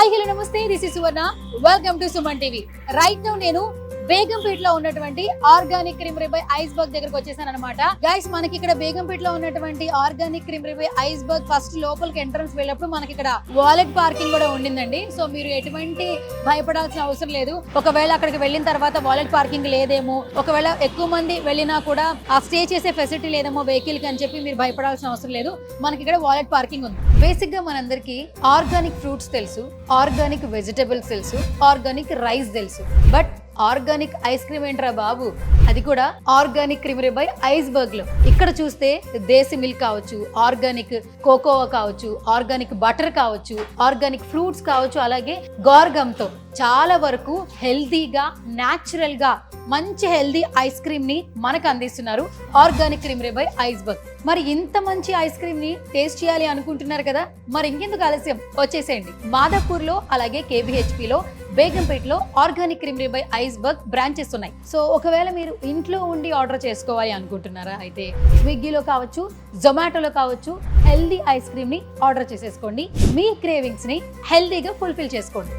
Hi hello నమస్తే, this is Suvarna. Welcome to Suman TV. Right now నేను బేగంపేటలో ఉన్నటువంటి organic creamery by iceberg దగ్గరకు వచ్చేసాను అనమాట. గైస్, మనకి ఇక్కడ బేగంపేటలో ఉన్నటువంటి organic creamery by iceberg first లోపలికి ఎంట్రన్స్ వెళ్ళినప్పుడు మనకి ఇక్కడ వాలెట్ పార్కింగ్ కూడా ఉండిందండి. సో మీరు ఎటువంటి భయపడాల్సిన అవసరం లేదు. ఒకవేళ అక్కడికి వెళ్ళిన తర్వాత వాలెట్ పార్కింగ్ లేదేమో, ఒకవేళ ఎక్కువ మంది వెళ్ళినా కూడా ఆ స్టే చేసే ఫెసిలిటీ లేదేమో వెహికల్ కి అని చెప్పి మీరు భయపడాల్సిన అవసరం లేదు. మనకి ఇక్కడ వాలెట్ పార్కింగ్ ఉంది. బేసిక్ గా మనందరికి ఆర్గానిక్ ఫ్రూట్స్ తెలుసు, ఆర్గానిక్ వెజిటబుల్స్ తెలుసు, ఆర్గానిక్ రైస్ తెలుసు. బట్ ఆర్గానిక్ ఐస్ క్రీమ్ ఏంట్రా బాబు, అది కూడా ఆర్గానిక్ క్రీమరీ బై ఐస్బర్గ్ లో. ఇక్కడ చూస్తే దేశీ మిల్క్ కావచ్చు, ఆర్గానిక్ కోకోవా కావచ్చు, ఆర్గానిక్ బటర్ కావచ్చు, ఆర్గానిక్ ఫ్రూట్స్ కావచ్చు, అలాగే గార్గమ్ తో చాలా వరకు హెల్దీగా న్యాచురల్ గా మంచి హెల్దీ ఐస్ క్రీమ్ ని మనకు అందిస్తున్నారు ఆర్గానిక్ క్రీమరీ బై ఐస్బర్గ్. మరి ఇంత మంచి ఐస్ క్రీమ్ ని టేస్ట్ చేయాలి అనుకుంటున్నారు కదా, మరి ఇంకెందుకు ఆలస్యం, వచ్చేసేయండి. మాదాపూర్ లో అలాగే KBHP లో, బేగంపేటలో organic creamery by iceberg branches ఉన్నాయి. సో ఒకవేళ మీరు ఇంట్లో ఉండి ఆర్డర్ చేసుకోవాలి అనుకుంటున్నారా, అయితే స్విగ్గీలో కావచ్చు, జొమాటోలో కావచ్చు, హెల్దీ ఐస్ క్రీమ్ ని ఆర్డర్ చేసేసుకోండి. మీ క్రేవింగ్స్ ని హెల్దీగా ఫుల్ఫిల్ చేసుకోండి.